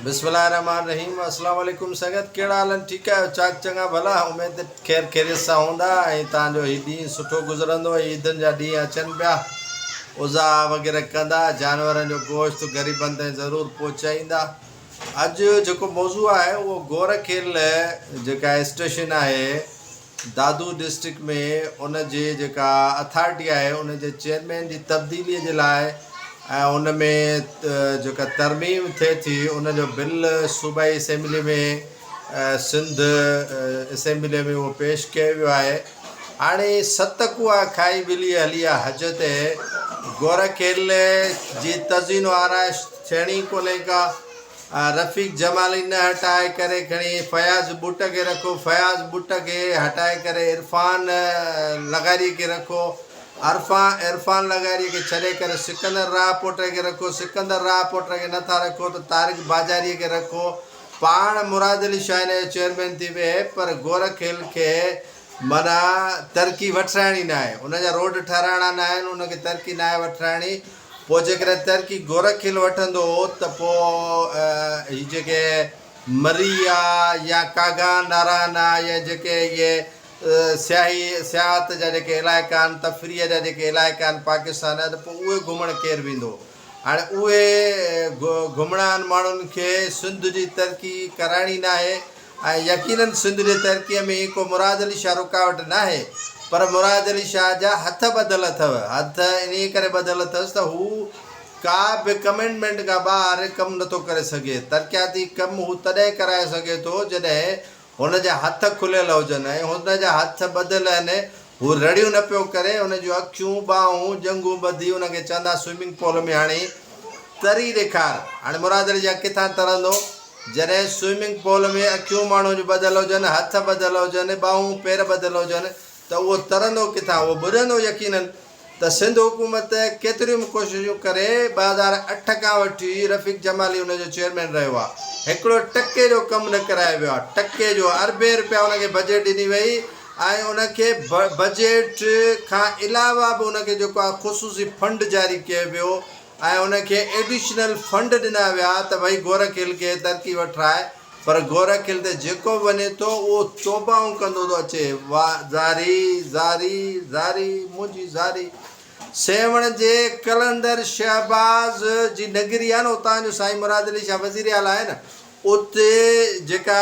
बिस्मिल्लाहिर्रहमानिर्रहीम। अस्सलाम वालेकुम संगत, कहिड़ा हाल ठीक है? चाक चङा भला, उमेद ख़ैर ख़ैरियत सां हूंदा ऐं तव्हांजो हीउ ॾींहुं सुठो गुज़रंदो। ईदनि जा ॾींहं अचनि पिया, उज़ा वग़ैरह कंदा, जानवरनि जो गोश्त ग़रीबनि ताईं ज़रूरु पहुचाईंदा। अॼु जेको मौज़ू आहे उहो गोरखेल जेका स्टेशन आहे दादू डिस्ट्रिक्ट में, उन जी जेका अथॉरिटी आहे उन जे चेयरमैन जी तब्दीलीअ जे लाइ ऐं उन में जेका तरमीम थिए थी उन जो बिल सूबाई असेंबली में सिंध असेंबली में उहो पेश कयो वियो आहे। हाणे 7 कुआ खाई ॿिली हली आहे हज ते। गोरखेल जी तज़ीन आराइश थियणी कोन्हे का। रफ़ीक जमाली न हटाए करे खणी फयाज़ बुट खे रखो, फयाज़ बुट खे हटाए करे इरफान लगारी खे रखो, इरफान लगारी खे छॾे करे सिकंदर राह पोटे खे रखो, सिकंदर राह पोटे खे नथा रखो त तारिक बाजारी खे रखो। पाण मुराद अली शाह जो चेयरमैन थी विए, पर गोरखेल खे माना तरक़ी वठाइणी न आहे, उनजा रोड ठाराइणा न आहिनि, उनखे तरक़ी न आहे वठाइणी। पोइ जेकॾहिं तरक़ी गोरखेल वठंदो त पोइ हीअ जेके मरी आहे या कागा नारायण आहे या जेके इहे सियाहत जा जेके इलाइक़ा आहिनि, तफ़रीह जा जेके इलाइक़ा आहिनि पाकिस्तान जा, त पोइ उहे घुमणु केरु वेंदो? हाणे उहे घुमण माण्हुनि खे सिंध जी तरक़ी कराइणी न आहे। ऐं यकीननि सिंध जी तरक़ीअ में को मुराद अली शाह रुकावट न आहे, पर मुराद अली शाह जा हथ ॿधल अथव। हथ इन करे ॿधल अथसि त हू का बि कमिटमेंट खां ॿाहिरि कमु नथो करे सघे। तरक़ियाती कमु हू तॾहिं कराए सघे थो जॾहिं हुन जा हथ खुलियल हुजनि ऐं हुन जा हथ ॿधियल आहिनि। हू रड़ियूं न पियो करे, हुन जूं अखियूं ॿाहूं जंगूं ॿधी हुनखे चवंदा स्विमिंग पूल में हाणे तरी ॾेखार। हाणे मुराद अली शाह किथां तरंदो जॾहिं स्विमिंग पूल में अखियूं माण्हू जूं ॿधियल हुजनि, हथ ॿधियल हुजनि, ॿाहूं पेर ॿधियल हुजनि, त उहो तरंदो किथां? उहो बुॾंदो यकीननि। त सिंध हुकूमत केतिरियूं कोशिशूं करे 2008 खां वठी रफ़ीक जमाली हुनजो चेयरमैन रहियो आहे, हिकिड़ो टके जो कमु न करायो वियो आहे। टके जो अरबे रुपया हुनखे बजट ॾिनी वई ऐं उनखे बजट खां अलावा बि उनखे जेको आहे ख़ुशूसी फंड जारी कयो वियो ऐं उनखे एडिशनल फंड ॾिना विया त भई गोरखेल खे तरक़ी वठाए। पर गोरखेल ते जेको वञे थो उहो तौबाऊं कंदो थो अचे, वाह ज़ारी ज़ारी ज़ारी मुंहिंजी ज़ारी। सेवण जे कलंदर शहबाज़ जी नगरी आहे न, उतां जो साईं मुराद अली शाह वज़ीर आला आहे न, उते जेका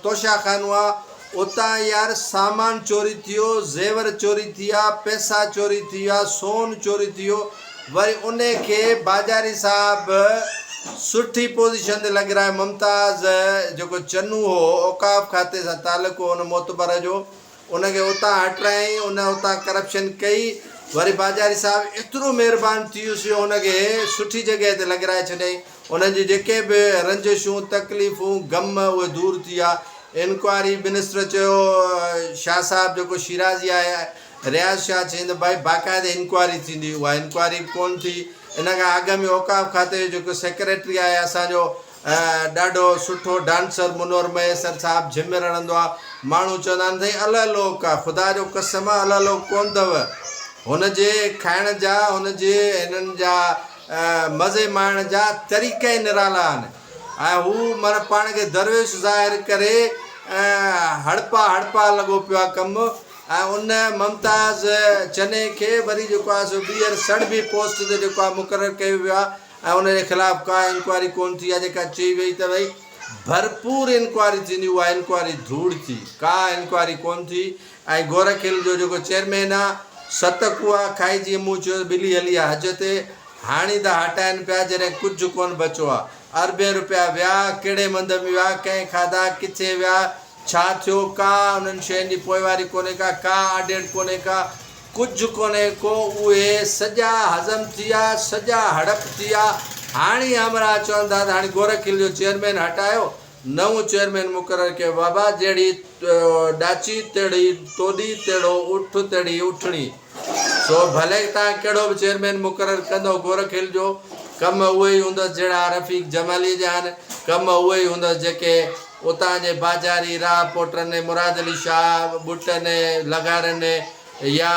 तोशा खानो आहे उतां यार सामान चोरी थियो, ज़ेवर चोरी थी आहे, पैसा चोरी थी विया, सोन चोरी थी वियो। वरी उन खे बाजारी साहिबु सुठी पोज़ीशन ते लॻाए, मुमताज़ जेको चनू हो औकाफ़ खाते सां तालुक़ु हो उन मोतबर जो, उनखे उतां हटाई, उन उतां करप्शन कई। वरी बाजारी साहिबु एतिरो महिरबानी थी वियुसि, उनखे सुठी जॻह ते लॻाए छॾियईं। उन्हनि जी जेके बि रंजिशूं तकलीफ़ूं ग़म उहे दूरि थी विया। इंक्वायरी मिनिस्टर चयो, शाह साहिबु जेको शिराज़ी आहे रियाज़ शाह चईं त भाई बाक़ाइदे इंक्वायरी थींदी, उहा इंक्वायरी कोन थी। इन खां अॻु में औकाफ़ खाते जो जेको सेक्रेटरी आहे असांजो ॾाढो सुठो डांसर मुनोर मयसर साहिबु जिम रड़ंदो आहे। माण्हू चवंदा आहिनि साईं अललोक आहे, ख़ुदा जो कसम आहे अललोक कोन अथव। हुनजे खाइण जा, हुनजे हिननि जा मज़े माणण जा तरीक़ा ई निराला आहिनि ऐं हू माना पाण खे दरवेश ज़ाहिर करे हड़पा लॻो पियो आहे कमु। ऐं उन मुमताज़ चने खे वरी जेको आहे सो ॿीहर सड़बी पोस्ट ते जेको आहे मुक़ररु कयो वियो आहे ऐं उनजे ख़िलाफ़ु का इंक्वायरी कोन थी आहे। जेका चई वई त भई भरपूर इंक्वायरी थींदी, उहा इंक्वायरी धूड़ थी, का इंक्वायरी कोन थी। ऐं गोरखेल जो जेको चेयरमैन आहे 7 कुआ खाई, जीअं मूं चयो ॿिली हली आहे हज ते, हाणे था हटाइनि पिया जॾहिं कुझु कोन बचियो आहे। अरबे रुपया विया, कहिड़े मंद में विया, कंहिं खाधा, किथे विया, छा थियो, का उन्हनि शयुनि जी पोइवारी कोन्हे का ऑडिट कोन्हे का, कुझु कोन्हे को। उहे सॼा हज़म थी विया, सॼा हड़प थी विया। हाणे हमरा चवंदा त हाणे गोरखेल जो चेयरमैन हटायो, नओं चेयरमैन मुक़ररु कयो। बाबा जहिड़ी ॾाची तहिड़ी तोड़ी, तहिड़ो उठ तहिड़ी उठणी। सो भले तव्हां कहिड़ो बि चेयरमैन मुक़ररु कंदो, गोरखेल जो कमु उहे ई हूंदसि जहिड़ा रफ़ीक जमाली जा आहिनि, कमु उहे ई हूंदसि जेके उतां जे बाजारी राह पोटनि, मुराद अली शाह बुटनि लगारनि या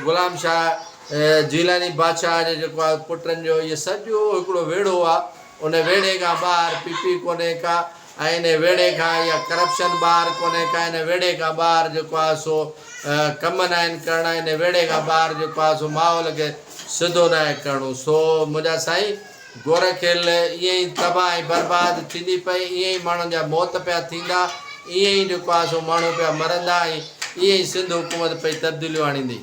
ग़ुलाम शाह जीलानी बादशाह जो जेको आहे पुटनि जो, इहो सॼो हिकिड़ो वेड़ो आहे। उन वेड़े खां ॿाहिरि पीपी कोन्हे का ऐं इन वेड़े खां या करप्शन ॿाहिरि कोन्हे का इन वेड़े खां ॿाहिरि जेको आहे सो कम न आहिनि करणा इन वेड़े खां ॿाहिरि जेको आहे सो माहौल खे सिधो न आहे करिणो सो मुंहिंजा साईं गोर खेल ईअं ई तबाह ऐं बर्बादु थींदी पई ईअं ई माण्हुनि जा मौत पिया थींदा ईअं ई जेको आहे सो माण्हू पिया मरंदा ऐं ईअं ई सिंध हुकूमत पई तब्दीलियूं आणींदी।